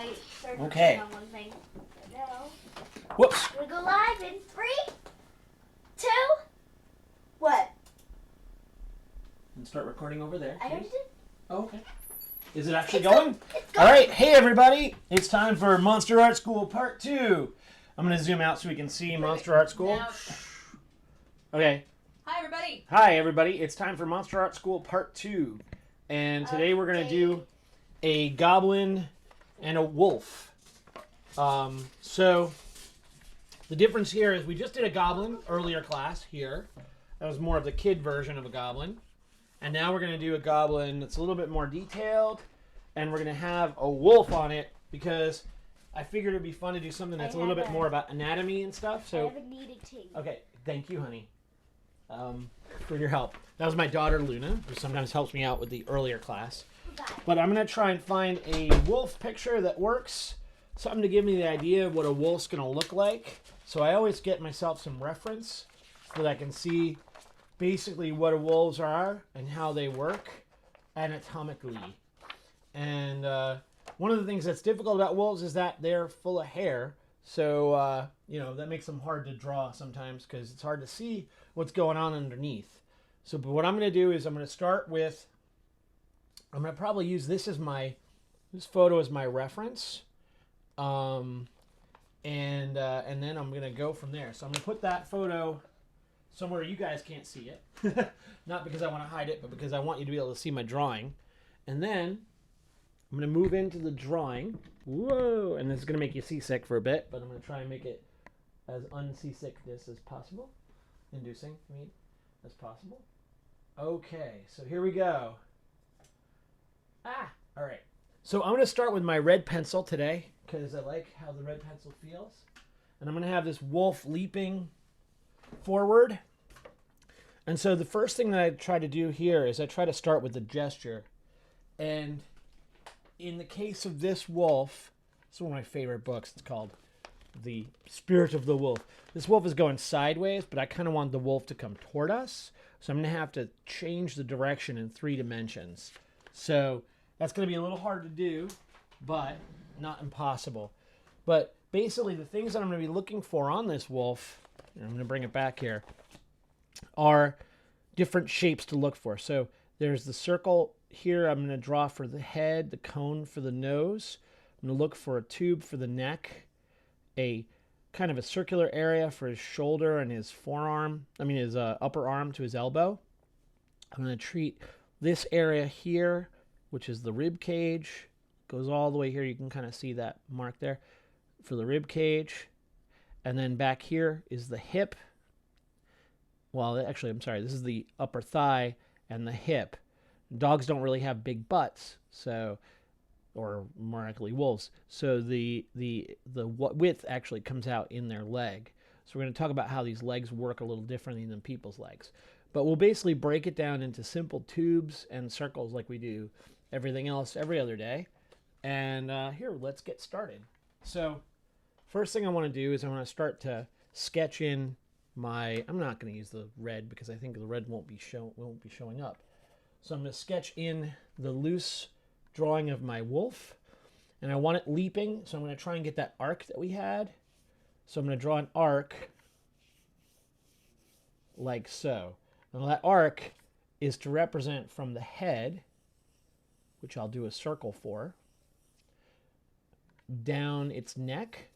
I started Okay. on one thing. No. Whoops. We go live in 3, 2, what? And start recording over there. I already did. Oh, okay. Is it actually It's going? It's going. All right. Hey, everybody. It's time for Monster Art School Part 2. I'm going to zoom out so we can see Monster Art School. Now, Okay. hi, everybody. Hi, everybody. It's time for Monster Art School Part 2. And today we're going to do a goblin and a wolf. So the difference here is we just did a goblin earlier class here. That was more of the kid version of a goblin. And now we're going to do a goblin that's a little bit more detailed. And we're going to have a wolf on it because I figured it'd be fun to do something that's a little bit more about anatomy and stuff. I So, have a kneading tea. okay, thank you, honey, for your help. That was my daughter, Luna, who sometimes helps me out with the earlier class. But I'm going to try and find a wolf picture that works. Something to give me the idea of what a wolf's going to look like. So I always get myself some reference so that I can see basically what wolves are and how they work anatomically. And one of the things that's difficult about wolves is that they're full of hair. So, that makes them hard to draw sometimes because it's hard to see what's going on underneath. So but what I'm going to do is I'm going to start with, I'm going to probably use this photo as my reference. And then I'm going to go from there. So I'm going to put that photo somewhere you guys can't see it. Not because I want to hide it, but because I want you to be able to see my drawing. And then I'm going to move into the drawing. Whoa! And this is going to make you seasick for a bit, but I'm going to try and make it as unseasickness as possible. Inducing, as possible. Okay, so here we go. All right. So I'm going to start with my red pencil today because I like how the red pencil feels. And I'm going to have this wolf leaping forward. And so the first thing that I try to do here is I try to start with the gesture. And in the case of this wolf, it's one of my favorite books. It's called The Spirit of the Wolf. This wolf is going sideways, but I kind of want the wolf to come toward us. So I'm going to have to change the direction in 3 dimensions. So that's going to be a little hard to do, but not impossible. But basically the things that I'm going to be looking for on this wolf, and I'm going to bring it back here, are different shapes to look for. So there's the circle here I'm going to draw for the head, the cone for the nose. I'm going to look for a tube for the neck, a kind of a circular area for his shoulder and his his upper arm to his elbow. I'm going to treat this area here, which is the rib cage, goes all the way here. You can kind of see that mark there for the rib cage. And then back here is the hip. Well, actually, I'm sorry. This is the upper thigh and the hip. Dogs don't really have big butts, or more likely wolves. So the width actually comes out in their leg. So we're going to talk about how these legs work a little differently than people's legs. But we'll basically break it down into simple tubes and circles like we do everything else every other day. And here, let's get started. So first thing I want to do is I want to start to sketch in I'm not going to use the red because I think the red won't be showing up. So I'm going to sketch in the loose drawing of my wolf. And I want it leaping, so I'm going to try and get that arc that we had. So I'm going to draw an arc like so. Now that arc is to represent from the head, which I'll do a circle for, down its neck,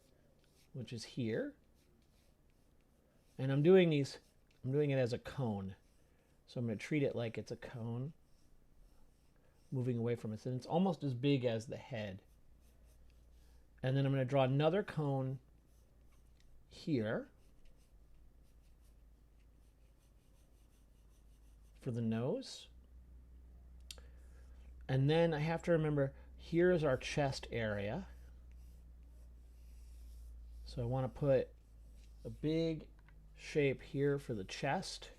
which is here. And I'm doing it as a cone. So I'm going to treat it like it's a cone, moving away from it. And it's almost as big as the head. And then I'm going to draw another cone here for the nose. And then I have to remember, here's our chest area. So I want to put a big shape here for the chest.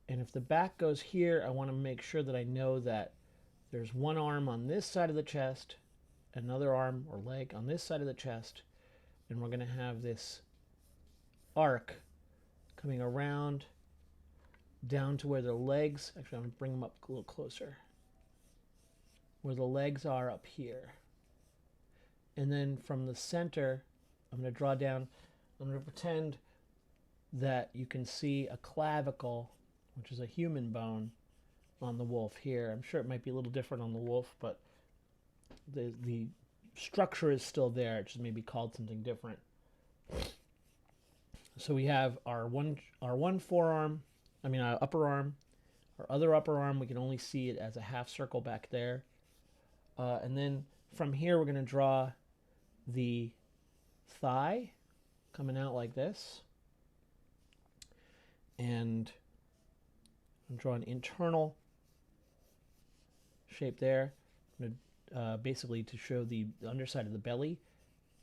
And if the back goes here, I want to make sure that I know that there's one arm on this side of the chest, another arm or leg on this side of the chest, and we're going to have this arc coming around down to where the legs, actually I'm going to bring them up a little closer, where the legs are up here. And then from the center, I'm going to draw down. I'm going to pretend that you can see a clavicle, which is a human bone, on the wolf here. I'm sure it might be a little different on the wolf, but the structure is still there. It just may be called something different. So we have our one forearm, upper arm. Our other upper arm, we can only see it as a half circle back there. And then from here, we're going to draw the thigh coming out like this. And draw an internal shape there, basically to show the underside of the belly,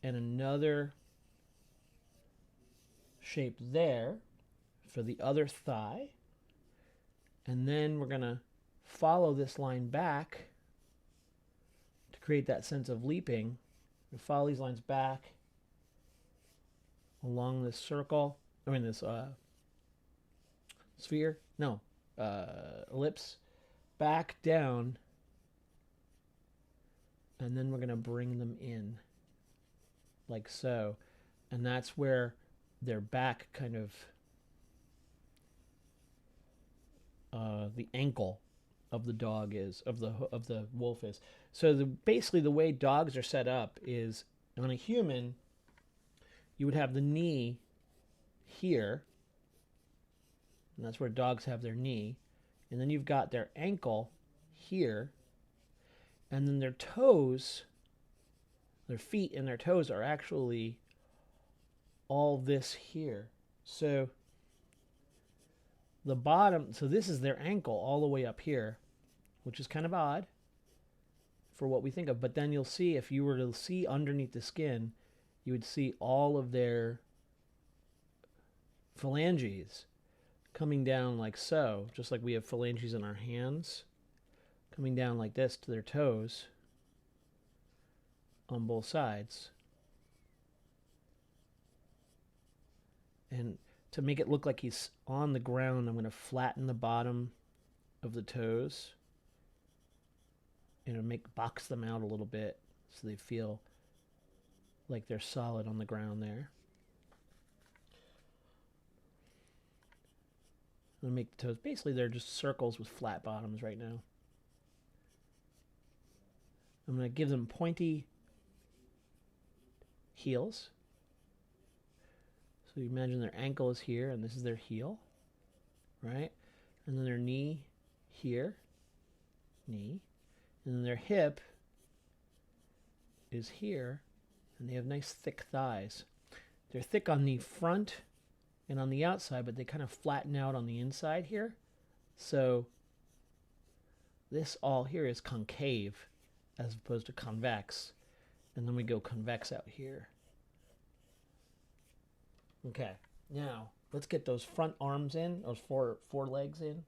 and another shape there for the other thigh. And then we're going to follow this line back to create that sense of leaping. We follow these lines back along this circle, this sphere, no, ellipse, back down, and then we're going to bring them in like so. And that's where their back kind of the ankle of the dog is, of the wolf is. So basically the way dogs are set up is, on a human, you would have the knee here, and that's where dogs have their knee, and then you've got their ankle here, and then their toes, their feet and their toes are actually all this here. So the bottom, so this is their ankle all the way up here, which is kind of odd for what we think of. But then you'll see, if you were to see underneath the skin, you would see all of their phalanges coming down like so, just like we have phalanges in our hands, coming down like this to their toes on both sides. And to make it look like he's on the ground, I'm going to flatten the bottom of the toes and box them out a little bit so they feel like they're solid on the ground there. I'm going to make the toes, basically they're just circles with flat bottoms right now. I'm going to give them pointy heels. So you imagine their ankle is here, and this is their heel, right? And then their knee here, knee. And then their hip is here, and they have nice thick thighs. They're thick on the front and on the outside, but they kind of flatten out on the inside here. So this all here is concave as opposed to convex. And then we go convex out here. Okay, now let's get those front arms in, those four legs in.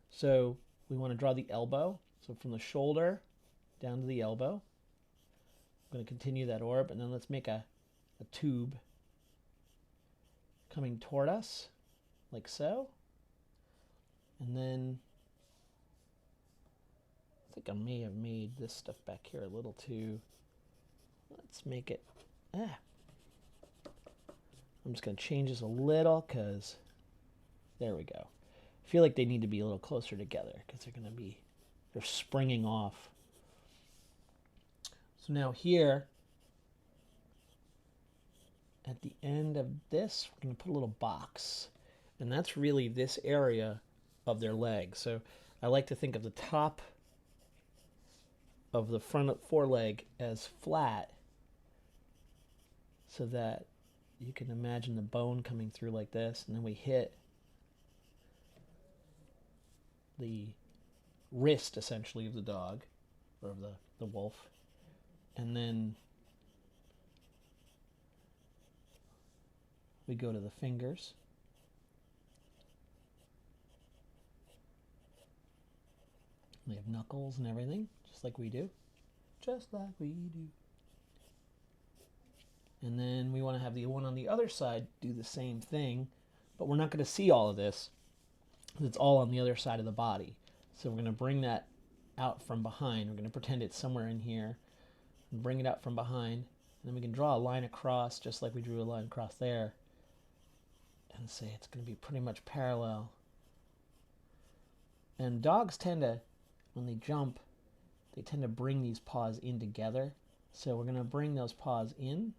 So we want to draw the elbow. So from the shoulder down to the elbow. I'm going to continue that orb, and then let's make a tube coming toward us, like so. And then I think I may have made this stuff back here a little too. Let's make it, I'm just going to change this a little because, there we go. I feel like they need to be a little closer together because they're springing off. So now here, at the end of this, we're going to put a little box. And that's really this area of their leg. So I like to think of the top of the front foreleg as flat so that you can imagine the bone coming through like this, and then we hit the wrist essentially of the dog or of the wolf, and then we go to the fingers. They have knuckles and everything, just like we do. Just like we do. And then we want to have the one on the other side do the same thing, but we're not going to see all of this because it's all on the other side of the body. So we're going to bring that out from behind. We're going to pretend it's somewhere in here. and bring it up from behind. And then we can draw a line across, just like we drew a line across there, and say it's going to be pretty much parallel. And dogs tend to, when they jump, they tend to bring these paws in together. So we're going to bring those paws in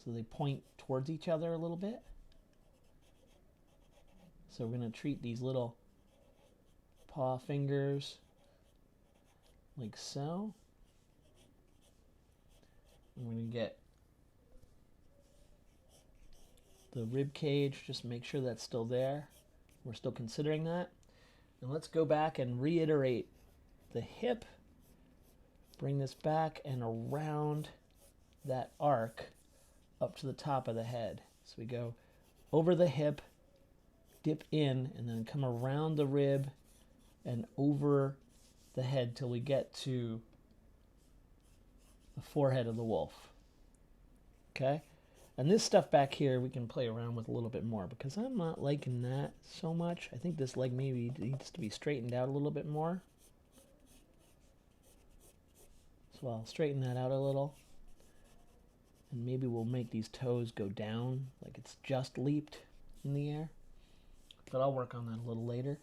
so they point towards each other a little bit. So we're going to treat these little paw fingers like so. And we're going to get the rib cage, just make sure that's still there. We're still considering that. And let's go back and reiterate the hip. Bring this back and around that arc up to the top of the head. So we go over the hip, dip in, and then come around the rib and over the head till we get to the forehead of the wolf. Okay? And this stuff back here we can play around with a little bit more because I'm not liking that so much. I think this leg maybe needs to be straightened out a little bit more. So I'll straighten that out a little. And maybe we'll make these toes go down like it's just leaped in the air. But I'll work on that a little later.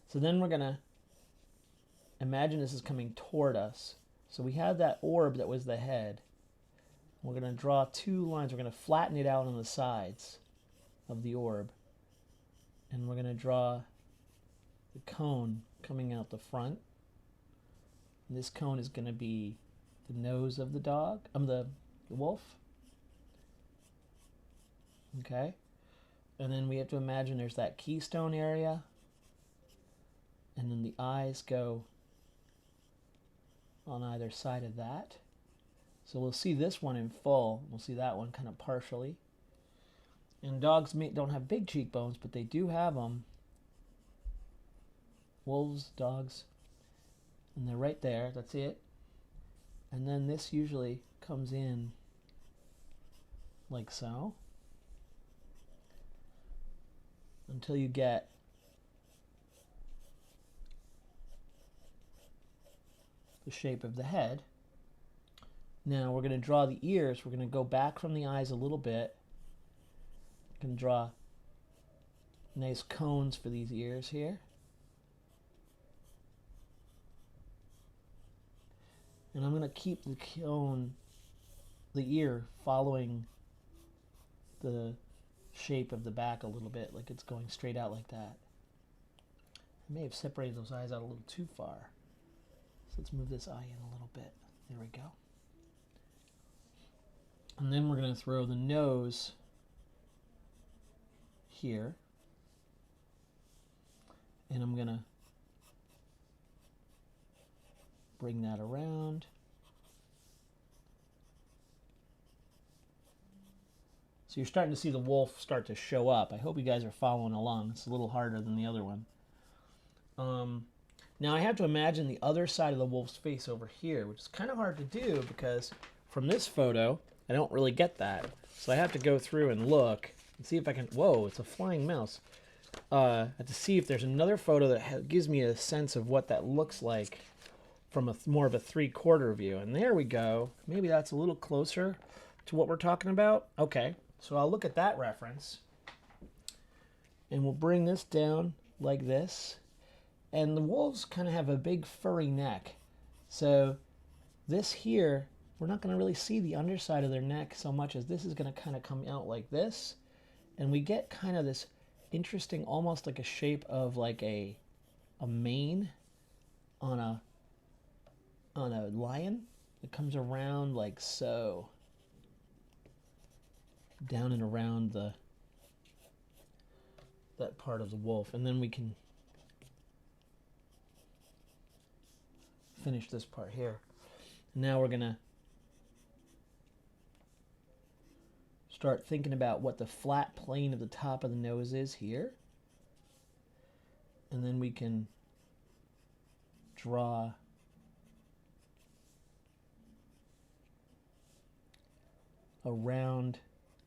So then we're going to imagine this is coming toward us. So we have that orb that was the head. We're going to draw two lines. We're going to flatten it out on the sides of the orb. And we're going to draw the cone coming out the front. And this cone is going to be the nose of the dog, the wolf. Okay. And then we have to imagine there's that keystone area. And then the eyes go on either side of that. So we'll see this one in full. We'll see that one kind of partially. And dogs don't have big cheekbones, but they do have them. Wolves, dogs. And they're right there. That's it. And then this usually comes in like so. Until you get the shape of the head. Now we're going to draw the ears. We're going to go back from the eyes a little bit. We're going to draw nice cones for these ears here. And I'm going to keep the cone, the ear, following the shape of the back a little bit, like it's going straight out like that. I may have separated those eyes out a little too far. So let's move this eye in a little bit. There we go. And then we're going to throw the nose here. And I'm going to bring that around. So you're starting to see the wolf start to show up. I hope you guys are following along. It's a little harder than the other one. Now I have to imagine the other side of the wolf's face over here, which is kind of hard to do because from this photo, I don't really get that. So I have to go through and look and see if I can... Whoa, it's a flying mouse. I have to see if there's another photo that gives me a sense of what that looks like from more of a 3/4 view. And there we go. Maybe that's a little closer to what we're talking about. Okay, so I'll look at that reference. And we'll bring this down like this. And the wolves kind of have a big furry neck. So this here, we're not going to really see the underside of their neck so much as this is going to kind of come out like this. And we get kind of this interesting, almost like a shape of like a mane on a lion. It comes around like so. Down and around that part of the wolf. And then we can finish this part here. Now we're going to start thinking about what the flat plane of the top of the nose is here. And then we can draw around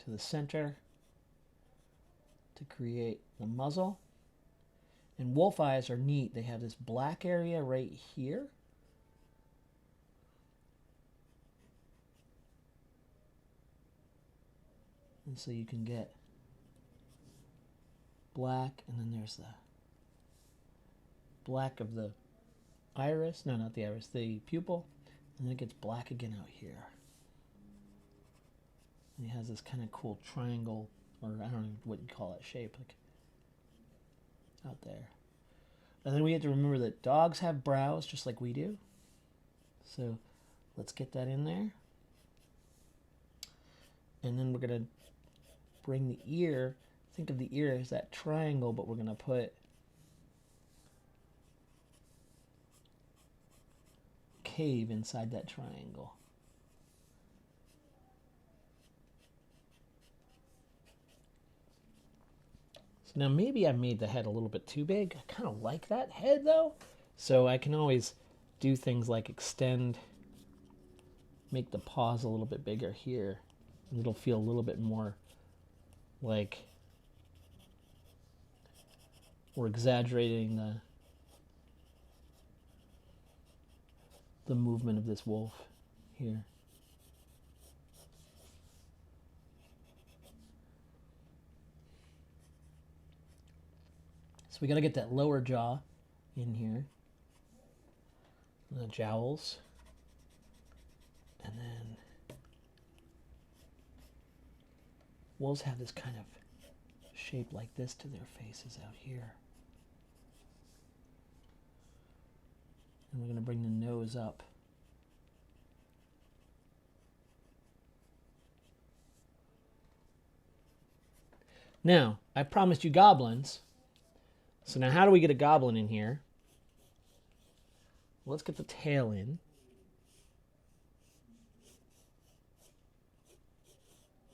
to the center to create the muzzle. And wolf eyes are neat. They have this black area right here. And so you can get black, and then there's the black of the iris. No, not the iris, the pupil. And then it gets black again out here. And he has this kind of cool triangle, or I don't know what you call that shape, like out there. And then we have to remember that dogs have brows just like we do. So let's get that in there. And then we're going to bring the ear. Think of the ear as that triangle, but we're going to put cave inside that triangle. So now maybe I made the head a little bit too big. I kind of like that head though. So I can always do things like extend, make the paws a little bit bigger here. And it'll feel a little bit more like we're exaggerating the movement of this wolf here. So we got to get that lower jaw in here, the jowls, and then wolves have this kind of shape like this to their faces out here. And we're going to bring the nose up. Now, I promised you goblins. So now how do we get a goblin in here? Let's get the tail in.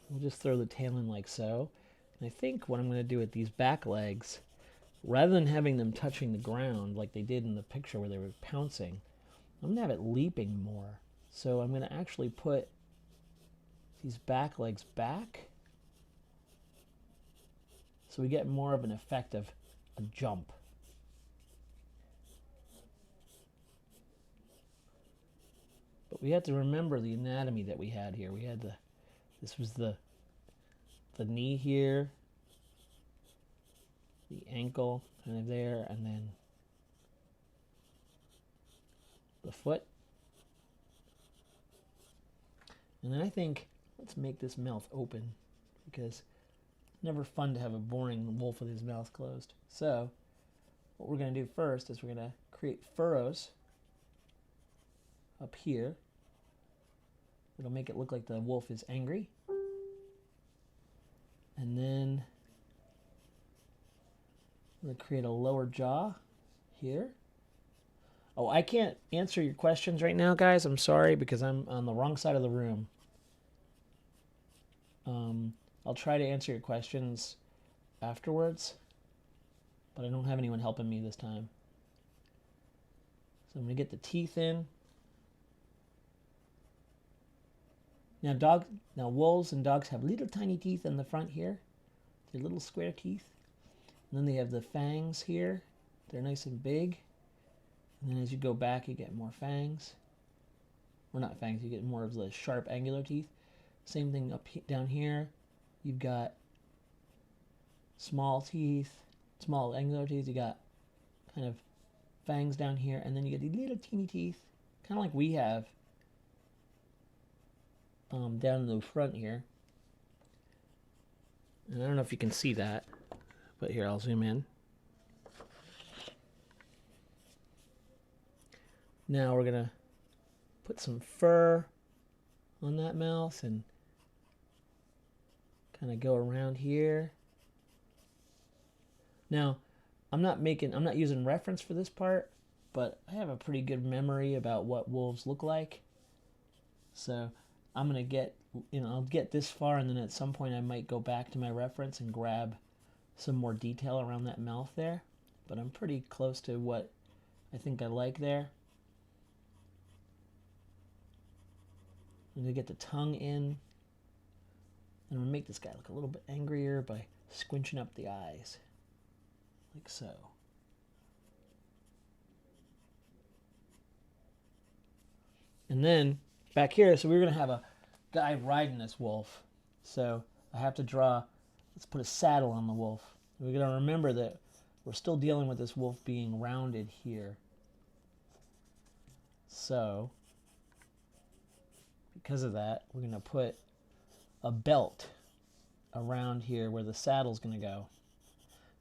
We'll just throw the tail in like so. And I think what I'm going to do with these back legs, rather than having them touching the ground like they did in the picture where they were pouncing, I'm going to have it leaping more. So I'm going to actually put these back legs back so we get more of an effect of a jump. But we have to remember the anatomy that we had here. We had this was the knee here, the ankle kind of there, and then the foot. And then I think let's make this mouth open, because it's never fun to have a boring wolf with his mouth closed. So what we're going to do first is we're going to create furrows up here. It'll make it look like the wolf is angry. And then I'm going to create a lower jaw here. Oh, I can't answer your questions right now, guys. I'm sorry, because I'm on the wrong side of the room. I'll try to answer your questions afterwards, but I don't have anyone helping me this time. So I'm going to get the teeth in. Now wolves and dogs have little tiny teeth in the front here. They're little square teeth. And then they have the fangs here. They're nice and big. And then as you go back, you get more fangs. Or not fangs, you get more of the sharp angular teeth. Same thing down here. You've got small teeth, small angular teeth. You got kind of fangs down here. And then you get these little teeny teeth, kind of like we have down in the front here. And I don't know if you can see that, but here, I'll zoom in. Now we're going to put some fur on that mouth and kind of go around here. Now, I'm not using reference for this part, but I have a pretty good memory about what wolves look like. So I'm going to get, I'll get this far, and then at some point I might go back to my reference and grab some more detail around that mouth there. But I'm pretty close to what I think I like there. I'm going to get the tongue in. And I'm going to make this guy look a little bit angrier by squinching up the eyes, like so. And then back here, so we're going to have a guy riding this wolf. So I have to draw, let's put a saddle on the wolf. We're going to remember that we're still dealing with this wolf being rounded here. So, because of that, we're going to put a belt around here where the saddle's going to go.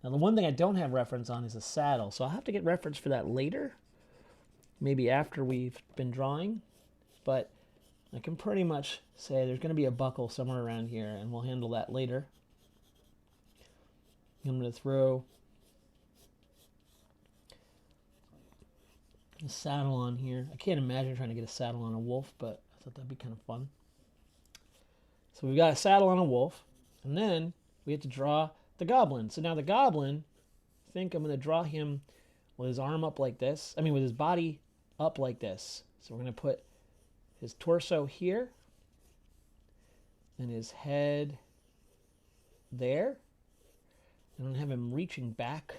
Now, the one thing I don't have reference on is a saddle, so I'll have to get reference for that later, maybe after we've been drawing, but I can pretty much say there's going to be a buckle somewhere around here, and we'll handle that later. I'm going to throw a saddle on here. I can't imagine trying to get a saddle on a wolf, but I thought that'd be kind of fun. So we've got a saddle on a wolf, and then we have to draw the goblin. So now the goblin, I think I'm going to draw him with his arm up like this. I mean, with his body up like this. So we're going to put his torso here, and his head there. I'm going to have him reaching back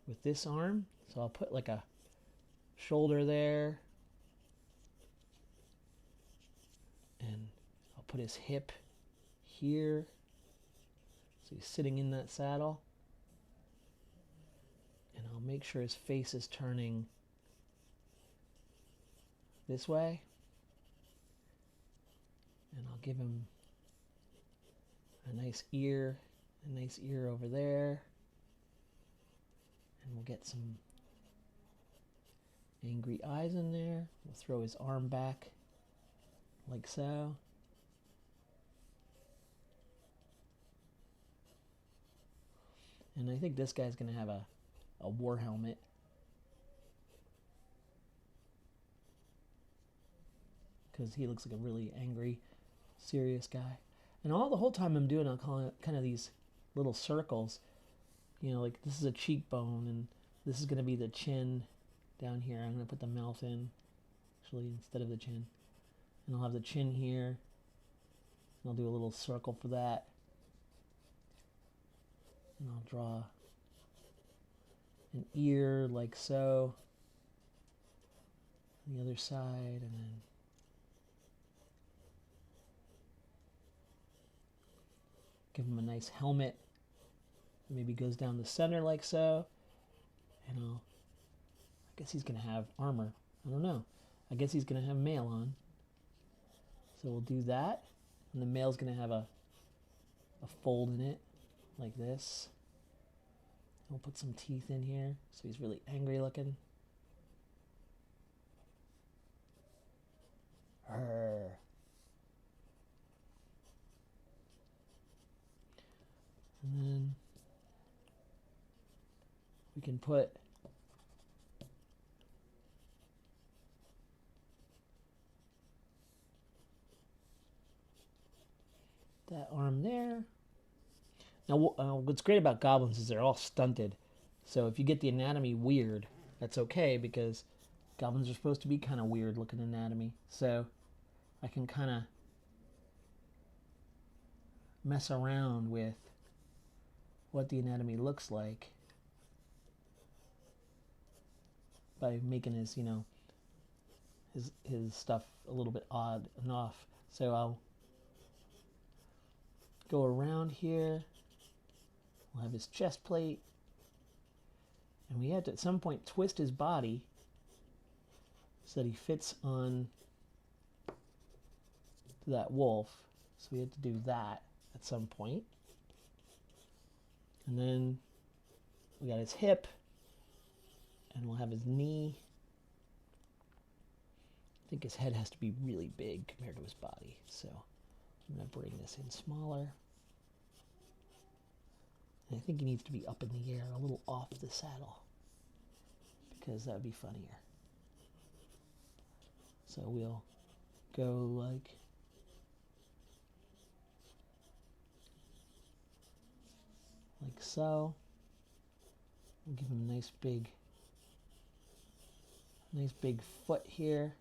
with this arm. So I'll put like a shoulder there. And I'll put his hip here. So he's sitting in that saddle. And I'll make sure his face is turning this way. And I'll give him a nice ear over there. And we'll get some angry eyes in there. We'll throw his arm back like so. And I think this guy's going to have a war helmet. Because he looks like a really angry, serious guy. And all the whole time I'm doing, I'll call it kind of these little circles. You know, like this is a cheekbone, and this is going to be the chin down here. I'm going to put the mouth in, actually, instead of the chin. And I'll have the chin here. And I'll do a little circle for that. And I'll draw an ear like so. On the other side, and then give him a nice helmet. Maybe goes down the center like so. And I guess he's going to have armor. I don't know. I guess he's going to have mail on. So we'll do that. And the mail's going to have a fold in it like this. We'll put some teeth in here so he's really angry looking. Arr. And then we can put that arm there. Now, what's great about goblins is they're all stunted. So if you get the anatomy weird, that's okay, because goblins are supposed to be kind of weird looking anatomy. So I can kind of mess around with what the anatomy looks like by making his, his stuff a little bit odd and off. So I'll go around here. We'll have his chest plate. And we have to, at some point, twist his body so that he fits on that wolf. So we have to do that at some point. And then we got his hip. And we'll have his knee. I think his head has to be really big compared to his body. So I'm going to bring this in smaller. And I think he needs to be up in the air, a little off the saddle, because that would be funnier. So we'll go like so. We'll give him a nice big foot here.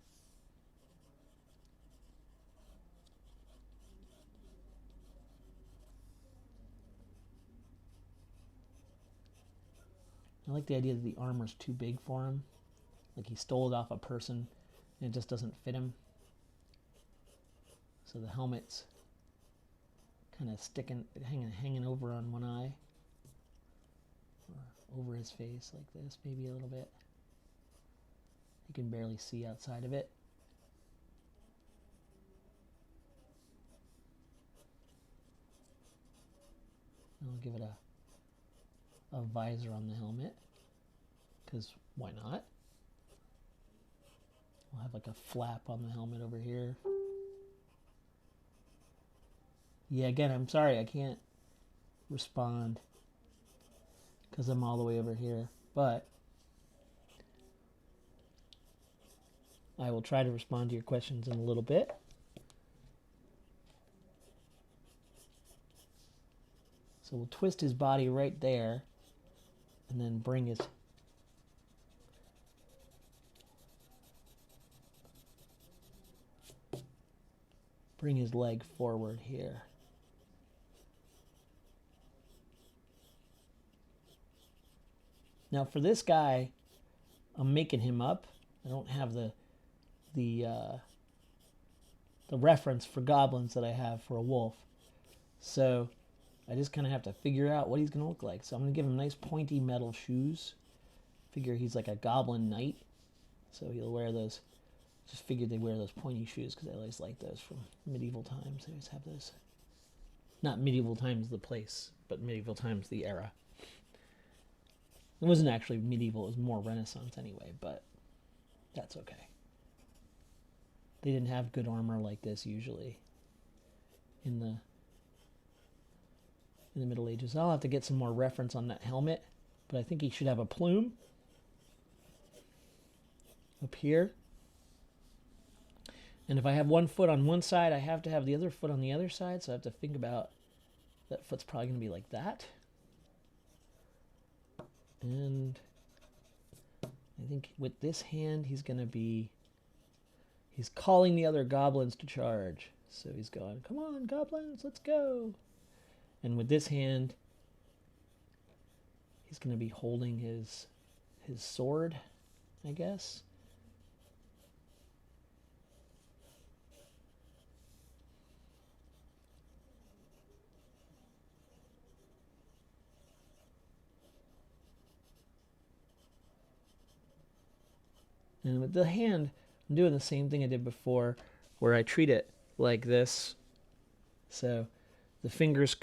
I like the idea that the armor's too big for him. Like he stole it off a person and it just doesn't fit him. So the helmet's kind of hanging over on one eye, or over his face like this, maybe a little bit. You can barely see outside of it. And I'll give it a visor on the helmet, because why not? We'll have like a flap on the helmet over here. Yeah, again, I'm sorry I can't respond because I'm all the way over here, but I will try to respond to your questions in a little bit. So we'll twist his body right there and then bring his leg forward here. Now for this guy, I'm making him up. I don't have the reference for goblins that I have for a wolf. So I just kind of have to figure out what he's going to look like. So I'm going to give him nice pointy metal shoes. Figure he's like a goblin knight. So he'll wear those. Just figured they wear those pointy shoes because I always like those from medieval times. They always have those. Not medieval times the place, but medieval times the era. It wasn't actually medieval. It was more Renaissance anyway, but that's okay. They didn't have good armor like this usually in the Middle Ages. I'll have to get some more reference on that helmet, but I think he should have a plume up here. And if I have one foot on one side, I have to have the other foot on the other side, so I have to think about that foot's probably going to be like that. And I think with this hand, he's calling the other goblins to charge. So he's going, come on, goblins, let's go. And with this hand, he's going to be holding his sword, I guess. And with the hand, I'm doing the same thing I did before, where I treat it like this. So the fingers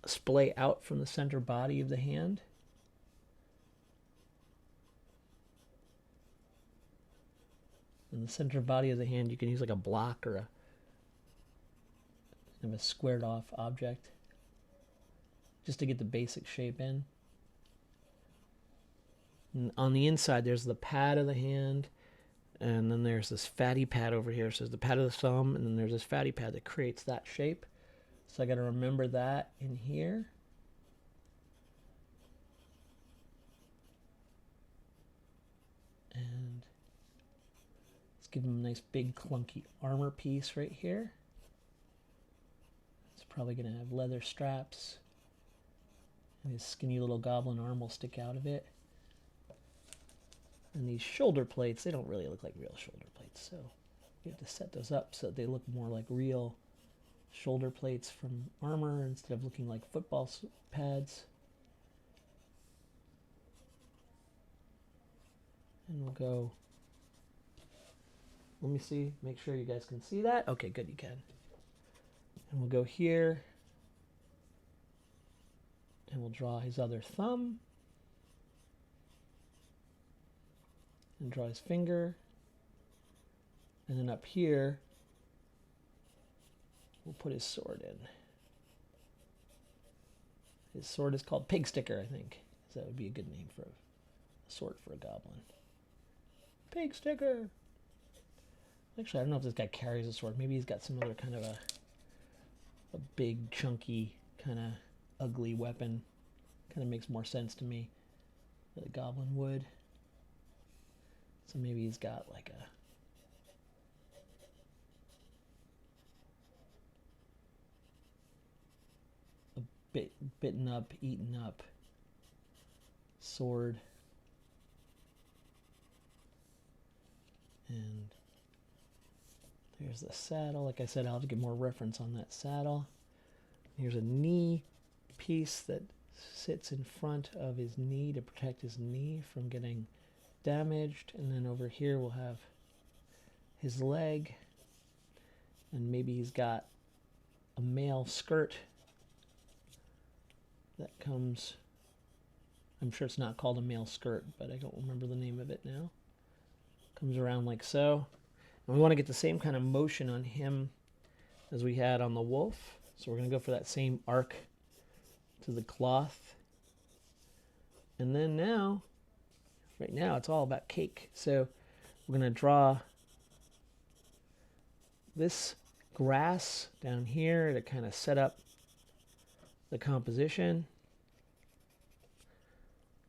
splay out from the center body of the hand. And the center body of the hand, you can use like a block or a squared off object just to get the basic shape in. And on the inside, there's the pad of the hand. And then there's this fatty pad over here. So there's the pad of the thumb, and then there's this fatty pad that creates that shape. So I got to remember that in here. And let's give him a nice big clunky armor piece right here. It's probably going to have leather straps. And his skinny little goblin arm will stick out of it. And these shoulder plates, they don't really look like real shoulder plates, so you have to set those up so that they look more like real shoulder plates from armor instead of looking like football pads. And we'll go, let me see, make sure you guys can see that. Okay, good, you can. And we'll go here, and we'll draw his other thumb. And draw his finger. And then up here, we'll put his sword in. His sword is called Pig Sticker, I think. So that would be a good name for a sword for a goblin. Pig Sticker! Actually, I don't know if this guy carries a sword. Maybe he's got some other kind of a big, chunky, kind of ugly weapon. Kind of makes more sense to me that a goblin would. So maybe he's got like a bitten up, eaten up sword. And there's the saddle. Like I said, I'll have to get more reference on that saddle. Here's a knee piece that sits in front of his knee to protect his knee from getting damaged. And then over here we'll have his leg, and maybe he's got a male skirt that comes, I'm sure it's not called a male skirt, but I don't remember the name of it now. Comes around like so. And we want to get the same kind of motion on him as we had on the wolf. So we're going to go for that same arc to the cloth. And then now, right now, it's all about cake. So we're going to draw this grass down here to kind of set up the composition.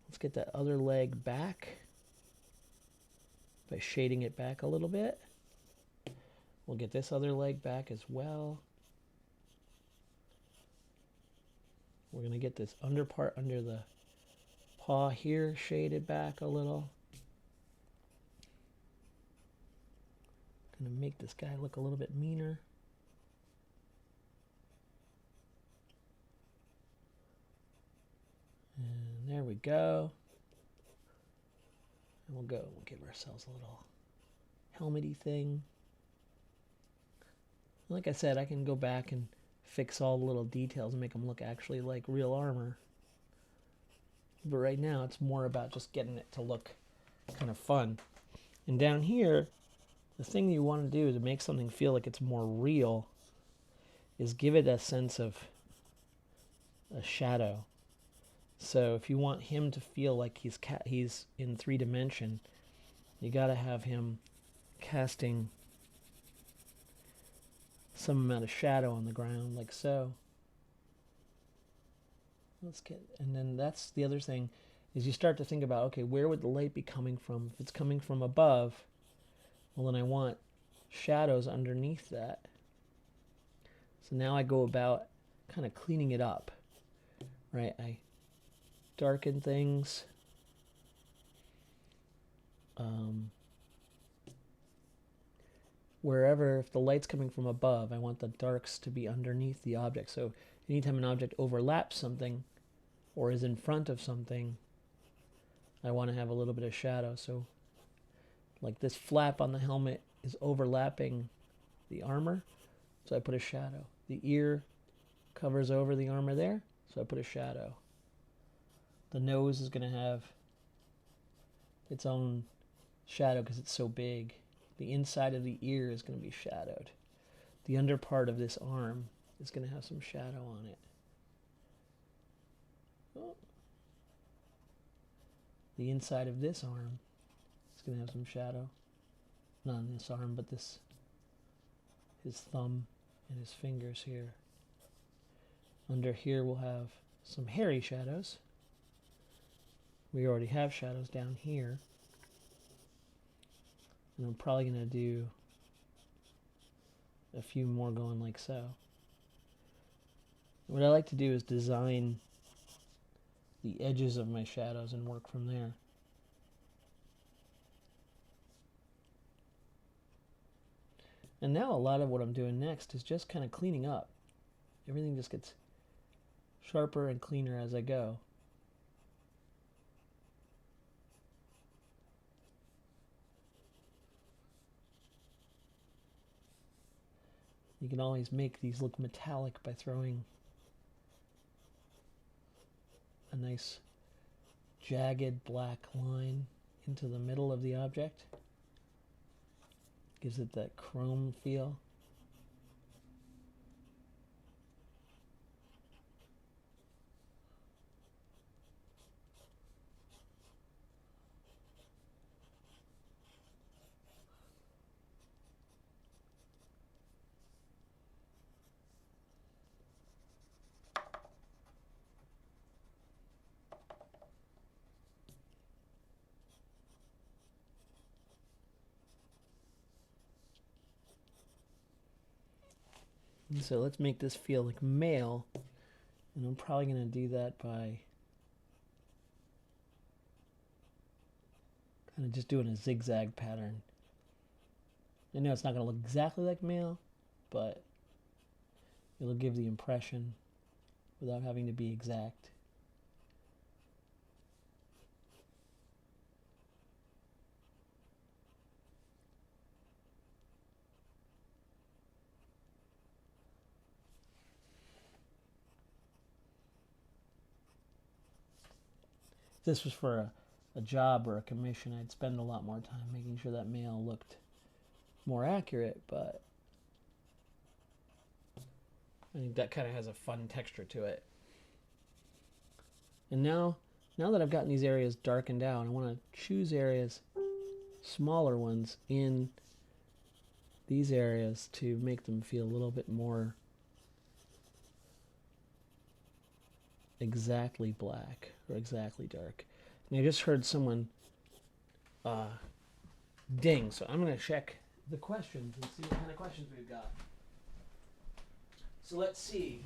Let's get that other leg back by shading it back a little bit. We'll get this other leg back as well. We're going to get this under part under the paw here shaded back a little. Going to make this guy look a little bit meaner. And there we go. And we'll give ourselves a little helmety thing. Like I said, I can go back and fix all the little details and make them look actually like real armor. But right now it's more about just getting it to look kind of fun. And down here, the thing you want to do to make something feel like it's more real is give it a sense of a shadow. So if you want him to feel like he's in 3-dimension, you got to have him casting some amount of shadow on the ground, like so. And then that's the other thing, is you start to think about, okay, where would the light be coming from? If it's coming from above, well, then I want shadows underneath that. So now I go about kind of cleaning it up, right? I darken things. Wherever, if the light's coming from above, I want the darks to be underneath the object. So anytime an object overlaps something or is in front of something, I want to have a little bit of shadow. So like this flap on the helmet is overlapping the armor, so I put a shadow. The ear covers over the armor there, so I put a shadow. The nose is going to have its own shadow because it's so big. The inside of the ear is going to be shadowed. The under part of this arm is going to have some shadow on it. Oh. The inside of this arm is going to have some shadow. Not on this arm, but this, his thumb and his fingers here. Under here we'll have some hairy shadows. We already have shadows down here. And I'm probably going to do a few more going like so. What I like to do is design the edges of my shadows and work from there. And now a lot of what I'm doing next is just kind of cleaning up. Everything just gets sharper and cleaner as I go. You can always make these look metallic by throwing a nice jagged black line into the middle of the object. Gives it that chrome feel. So let's make this feel like male, and I'm probably going to do that by kind of just doing a zigzag pattern. I know it's not going to look exactly like male, but it'll give the impression without having to be exact. If this was for a job or a commission, I'd spend a lot more time making sure that mail looked more accurate, but I think that kind of has a fun texture to it. And now that I've gotten these areas darkened out, I want to choose areas, smaller ones, in these areas to make them feel a little bit more exactly black or exactly dark. And I just heard someone ding, so I'm going to check the questions and see what kind of questions we've got. So let's see.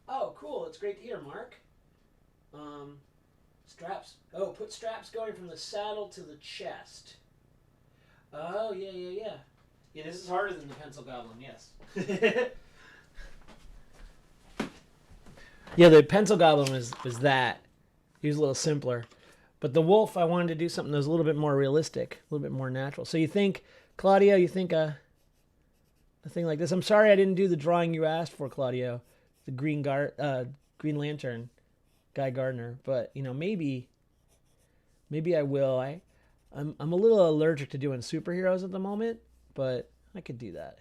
Oh, cool. It's great to hear, Mark. Straps. Oh, put straps going from the saddle to the chest. Oh, yeah. Yeah, this is harder than the pencil goblin, yes. Yeah, the pencil goblin was that. He was a little simpler. But the wolf, I wanted to do something that was a little bit more realistic, a little bit more natural. So you think, Claudio, a thing like this. I'm sorry I didn't do the drawing you asked for, Claudio. The Green Lantern, Guy Gardner. But, maybe I will. I'm a little allergic to doing superheroes at the moment, but I could do that.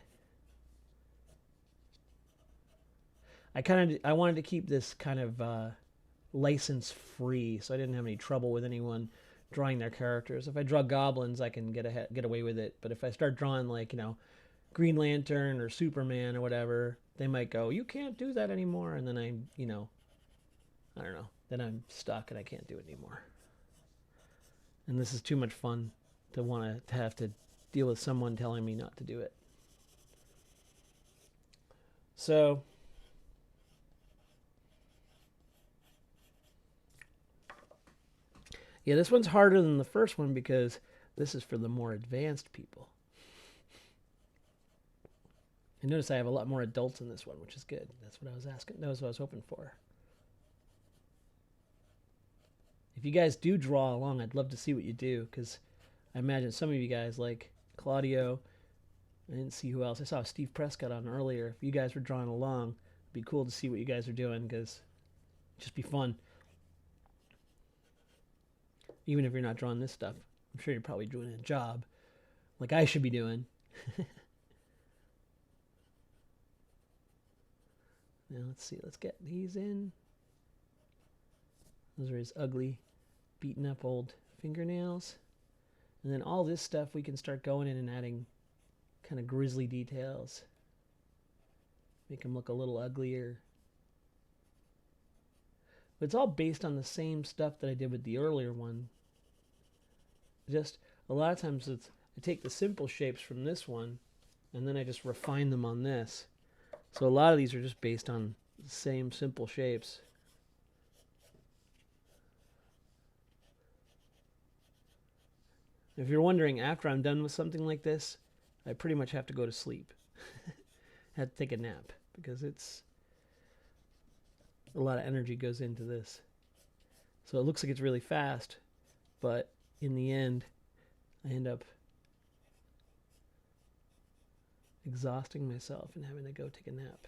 I wanted to keep this kind of license free, so I didn't have any trouble with anyone drawing their characters. If I draw goblins, I can get away with it. But if I start drawing Green Lantern or Superman or whatever, they might go, "You can't do that anymore," and then I don't know. Then I'm stuck and I can't do it anymore. And this is too much fun to have to deal with someone telling me not to do it. So yeah, this one's harder than the first one because this is for the more advanced people. And notice I have a lot more adults in this one, which is good. That's what I was asking. That was what I was hoping for. If you guys do draw along, I'd love to see what you do, because I imagine some of you guys, like Claudio, I didn't see who else. I saw Steve Prescott on earlier. If you guys were drawing along, it'd be cool to see what you guys are doing, because it'd just be fun. Even if you're not drawing this stuff, I'm sure you're probably doing a job like I should be doing. Now let's see. Let's get these in. Those are his ugly, beaten up old fingernails. And then all this stuff we can start going in and adding kind of grisly details. Make him look a little uglier. But it's all based on the same stuff that I did with the earlier one. Just a lot of times I take the simple shapes from this one and then I just refine them on this. So a lot of these are just based on the same simple shapes. If you're wondering, after I'm done with something like this, I pretty much have to go to sleep. I have to take a nap because it's a lot of energy goes into this. So it looks like it's really fast, but in the end, I end up exhausting myself and having to go take a nap.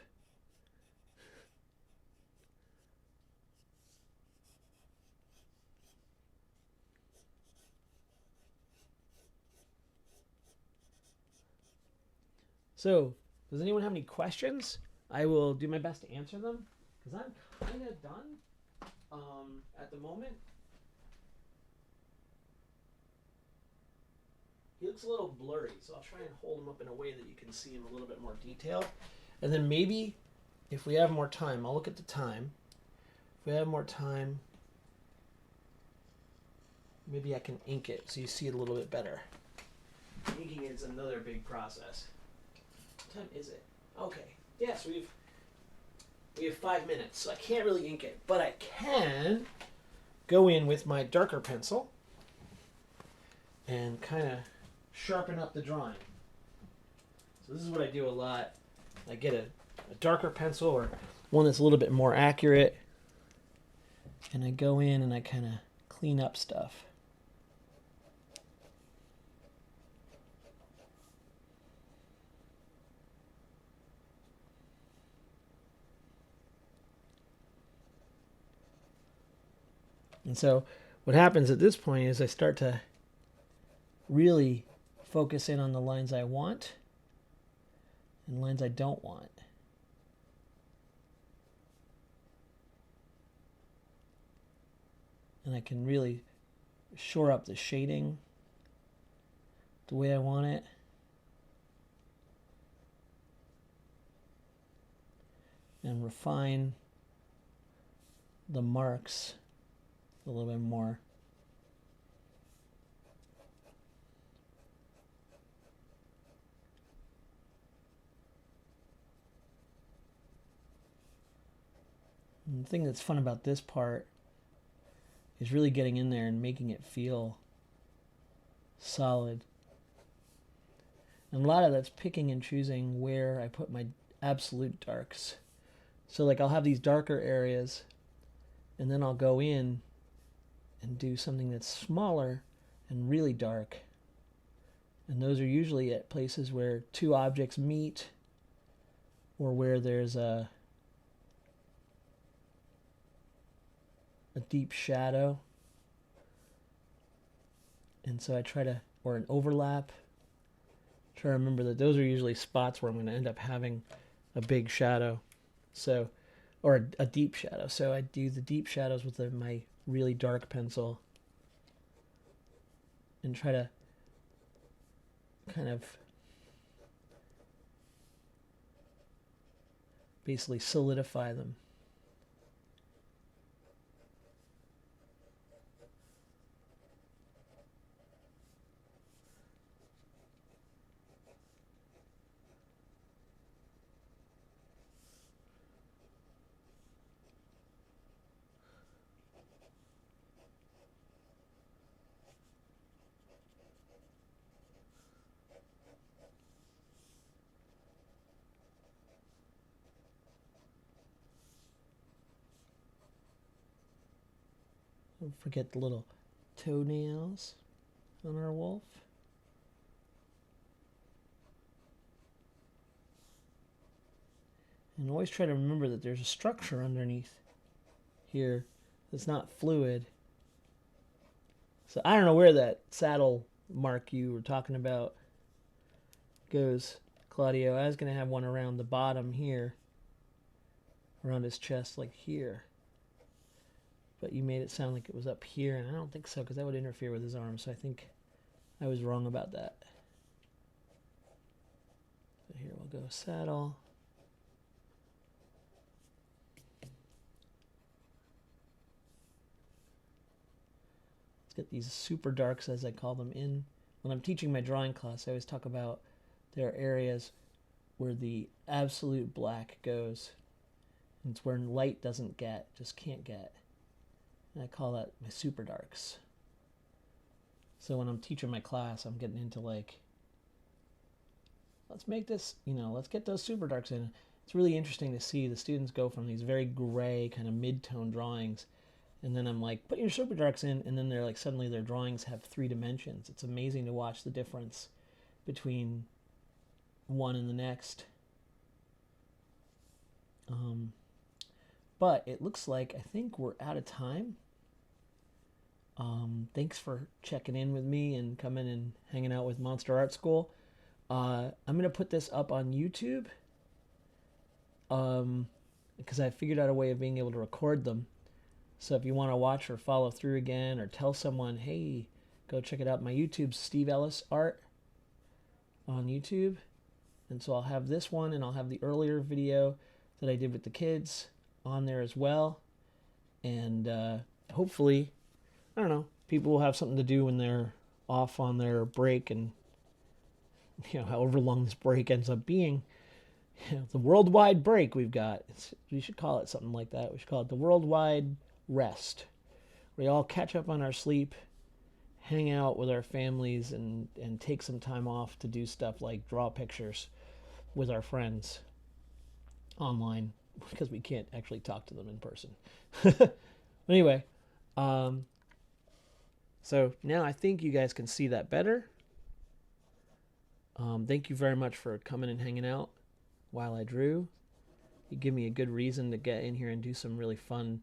So, does anyone have any questions? I will do my best to answer them, because I'm kind of done at the moment. He looks a little blurry, so I'll try and hold him up in a way that you can see him a little bit more detail. And then maybe, if we have more time, I'll look at the time. If we have more time, maybe I can ink it so you see it a little bit better. Inking is another big process. What time is it? Okay. Yes, we have 5 minutes, so I can't really ink it, but I can go in with my darker pencil and kind of sharpen up the drawing. So this is what I do a lot. I get a darker pencil, or one that's a little bit more accurate. And I go in and I kind of clean up stuff. And so what happens at this point is I start to really focus in on the lines I want and lines I don't want. And I can really shore up the shading the way I want it. And refine the marks a little bit more. And the thing that's fun about this part is really getting in there and making it feel solid. And a lot of that's picking and choosing where I put my absolute darks. So like I'll have these darker areas and then I'll go in and do something that's smaller and really dark. And those are usually at places where two objects meet or where there's a deep shadow. And so I try to, or an overlap, try to remember that those are usually spots where I'm going to end up having a big shadow. So, or a deep shadow. So I do the deep shadows with my really dark pencil and try to kind of basically solidify them. Don't forget the little toenails on our wolf. And always try to remember that there's a structure underneath here that's not fluid. So I don't know where that saddle mark you were talking about goes, Claudio. I was going to have one around the bottom here, around his chest like here. But you made it sound like it was up here, and I don't think so, because that would interfere with his arm, so I think I was wrong about that. So here we'll go saddle. Let's get these super darks, as I call them, in. When I'm teaching my drawing class, I always talk about there are areas where the absolute black goes. And it's where light doesn't get, just can't get. And I call that my super darks. So when I'm teaching my class, I'm getting into like, let's make this, let's get those super darks in. It's really interesting to see the students go from these very gray kind of mid-tone drawings. And then I'm like, put your super darks in. And then they're like, suddenly their drawings have 3 dimensions. It's amazing to watch the difference between one and the next. But it looks like I think we're out of time. Thanks for checking in with me and coming and hanging out with Monster Art School. I'm going to put this up on YouTube because I figured out a way of being able to record them. So if you want to watch or follow through again or tell someone, hey, go check it out. My YouTube's Steve Ellis Art on YouTube. And so I'll have this one and I'll have the earlier video that I did with the kids on there as well. And hopefully, I don't know, people will have something to do when they're off on their break, and however long this break ends up being, the worldwide break we've got. We should call it something like that. We should call it the worldwide rest. We all catch up on our sleep, hang out with our families, and take some time off to do stuff like draw pictures with our friends online. because we can't actually talk to them in person. Anyway, so now I think you guys can see that better. Thank you very much for coming and hanging out while I drew. You give me a good reason to get in here and do some really fun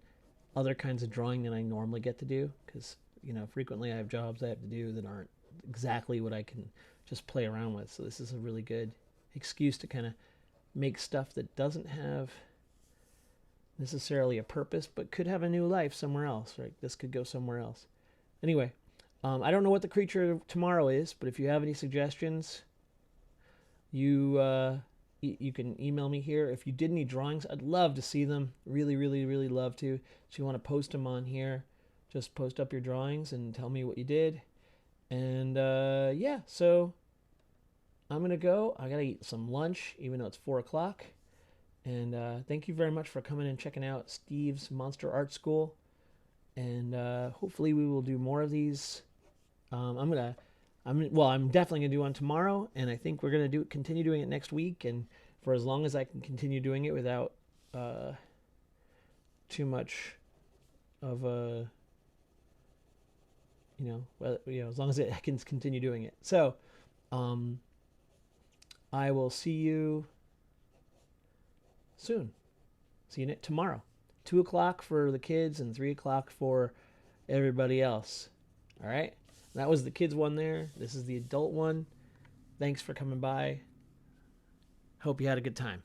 other kinds of drawing than I normally get to do, because frequently I have jobs I have to do that aren't exactly what I can just play around with. So this is a really good excuse to kind of make stuff that doesn't have necessarily a purpose but could have a new life somewhere else. Right, this could go somewhere else. Anyway, I don't know what the creature of tomorrow is, but if you have any suggestions, you can email me here. If you did any drawings, I'd love to see them. Really, really, really love to. So you want to post them on here, just post up your drawings and tell me what you did. And yeah, so I'm going to go. I got to eat some lunch, even though it's 4 o'clock. And thank you very much for coming and checking out Steve's Monster Art School. And hopefully we will do more of these. I'm definitely gonna do one tomorrow, and I think we're gonna continue doing it next week, and for as long as I can continue doing it without too much of a as long as I can continue doing it. So I will see you soon. See you tomorrow. 2 o'clock for the kids and 3 o'clock for everybody else. All right? That was the kids one there. This is the adult one. Thanks for coming by. Hope you had a good time.